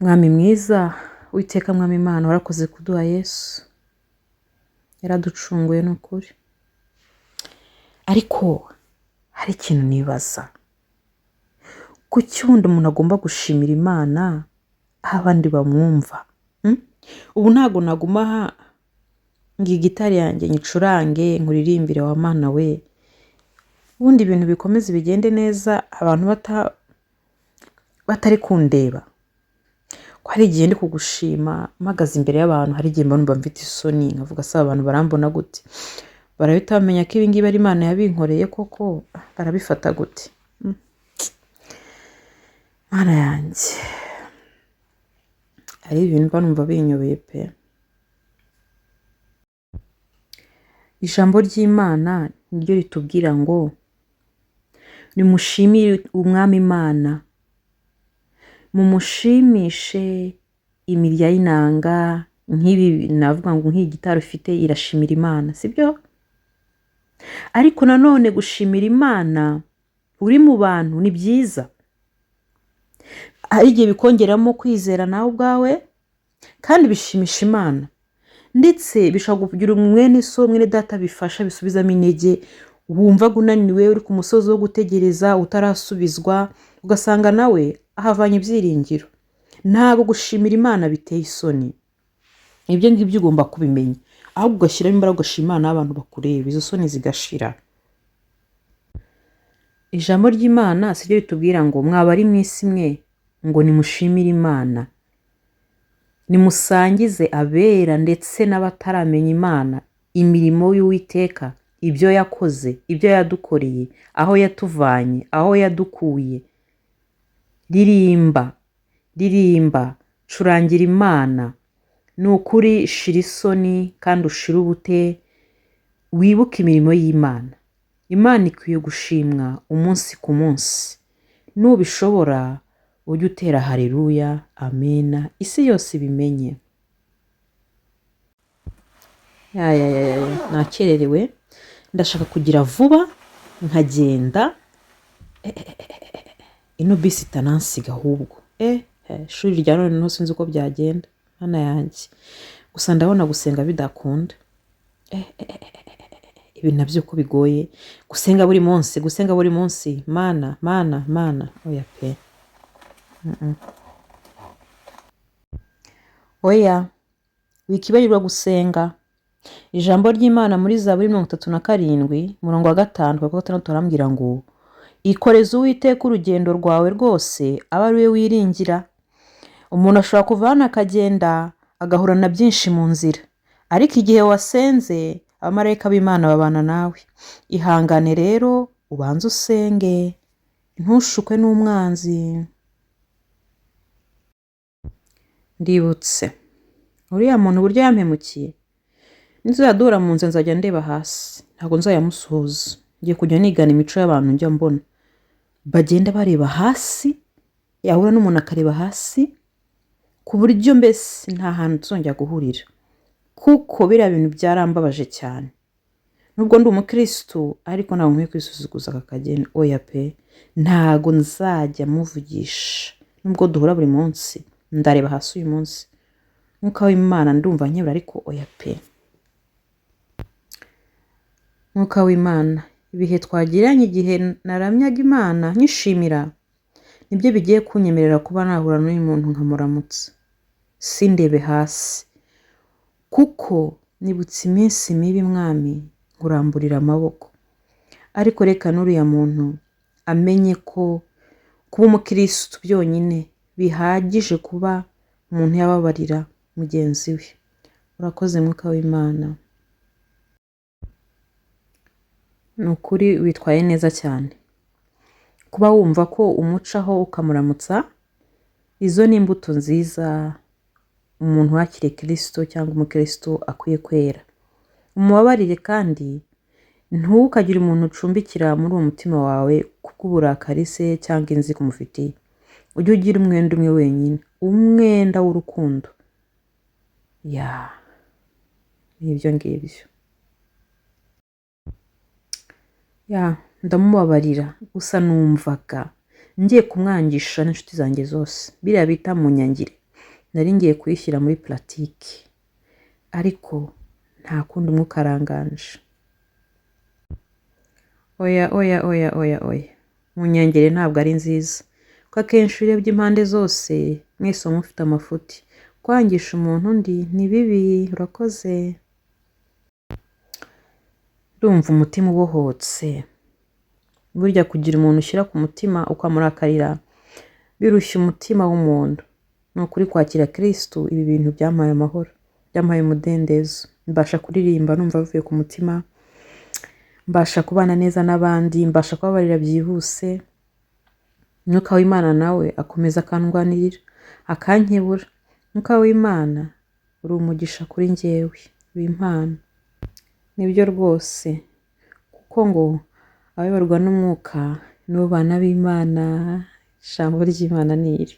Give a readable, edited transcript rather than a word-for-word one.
Mwami mwiza, Uwiteka Mwami Imana, warakoze kuduha Yesu, yaraducunguye n'ukuri. Ariko hari ikintu nibaza, kuki ubundi umuntu agomba gushimira Imana aho abandi bamwumva? Ubu ntabwo naguma aha ngo gitari yanjye nyicurange nkuririmbire wa Mana we, ubundi ibintu bikomeze bigende neza abantu batari kundeba. Ko hari igihe ndi kugushima mpagaze imbere y'abantu, hari igihe mba mfite isoni nkavuga se abantu barambona gute, barahita bamenya ko ibi ngibi ari Imana yabinkoreye koko, barabifata gute? Mana yanjye, hari ibintu mba numva binyobeye pe. Ijambo ry'Imana niryo ritubwira ngo nimushimire Umwami Imana, mumushimishe imirya y'inanga, nk'ibi navuga ngo nk'iyi gitari ufite irashimira Imana, sibyo? Ariko nanone gushimira Imana uri mu bantu ni byiza, hari igihe bikongeramo kwizera nawe ubwawe kandi bishimisha Imana, ndetse bishobora kugira mwene so mwene data bifasha bisubizamo intege, wumva unaniwe uri ku musozi wo gutegereza utarasubizwa, ugasanga nawe ahavanye ibyiringiro. Ntabwo gushimira Imana biteye isoni, ibyo ngibyo ugomba kubimenya, ahubwo ugashyiramo imbaraga ugashima Imana abantu bakureba, izo soni zigashira. Ijambo ry'Imana siryo ritubwira ngo mwabari mu isi mwe ngo nimushimire Imana, nimusangize abera ndetse n'abataramenya Imana imirimo y'Uwiteka, ibyo yakoze, ibyo yadukoreye, aho yatuvanye, aho yadukuye. Ririmba, ririmba, curangira Imana, ni ukuri shira isoni kandi ushira ubute, wibuke imirimo y'Imana. Imana ikwiye gushimwa umunsi ku munsi, nubishobora ujye utera haleluya, amena, isi yose ibimenye. Nakererewe, ndashaka kugira vuba nkagenda, ino bisi itanansiga ahubwo. Ishuri rya none no sinzi uko byagenda, Mana yanjye. Gusa ndabona gusenga bidakunda. Ibi nabyo ko bigoye, gusenga buri munsi, Mana, oya pe. Oya, wikibarirwa gusenga. Ijambo ry'Imana muri Zaburi 37 murongo wa 5 kwa 6 arambwira ngo ikoreze Uwiteka urugendo rwawe rwose, aba ari we wiringira. Umuntu ashobora kuva hano akagenda agahura na byinshi mu nzira, ariko igihe wasenze abamarayika b'Imana babana nawe. Ihangane rero ubanze usenge, ntushukwe n'umwanzi. Ndibutse uriya muntu uburyo yampemukiye, nzadura mu nzira nzajya ndeba hasi, ntabwo nzayamusuhuza. Ngiye kujya nigana imico y'abantu njya mbona bagenda bareba hasi, yahura n'umuntu akareba hasi, ku buryo mbese nta hantu tuzongera guhurira, kuko biriya bintu byarambabaje cyane. Nubwo ndi umukristo ariko ntabwo nkwiye kwisuzuguza aka kageni, oya pe. Ntabwo nzajya muvugisha, nubwo duhura buri munsi ndareba hasi uyu munsi. Mwuka w'Imana ndumva nkebura, ariko oya pe. Mwuka w'Imana, ibihe twagiranye igihe naramyaga Imana nyishimira, nibyo bigiye kunyemerera kuba nahura n'uyu muntu nkamuramutsa, sindebe hasi, kuko nibutse iminsi mibi Mwami nkuramburira amaboko. Ariko reka n'uriya muntu amenye ko kuba umukristo byonyine bihagije kuba umuntu yababarira mugenzi we. Urakoze Mwuka w'Imana, ni ukuri witwaye neza cyane. Kuba wumva ko umucaho ukamuramutsa, izo ni imbuto nziza umuntu wakiriye Kristo cyangwa umukristo akwiye kwera. Umubabarire kandi ntukagire umuntu ucumbikira muri uwo mutima wawe kubw'uburakari se cyangwa inzigo umufitiye. Ujye ugira umwenda umwe wenyine, umwenda w'urukundo. Ni ibyo ngibyo. Ndamubabarira, gusa numvaga ngiye kumwangisha n'inshuti zanjye zose, biriya bita mu nyangire. nari ngiye kuyishyira muri puratike, ariko nta kundi umwuka aranganje. Oya oya oya oya oya, munyengeri ntabwo ari nziza, kuko akenshi iyo urebye impande zose mwese muba mufite amafuti. Kwangisha umuntu undi ni bibi. Urakoze. Ndumva umutima ubohotse. Burya kugira umuntu ushyira ku mutima ukamurakarira birushya umutima w'umuntu. Ni ukuri kwakira Kristo ibi bintu byampaye amahoro, byampaye umudendezo. Mbasha kuririmba numva bivuye ku mutima, mbasha kubana neza n'abandi, mbasha kubabarira byihuse. Umwuka w'Imana nawe akomeza akandwanirira, akankebura. Umwuka w'Imana uri umugisha kuri njyewe, w'impano. Nibyo rwose, kuko ngo abayoborwa n'umwuka nibo bana b'Imana. Ijambo ry'Imana ni iri.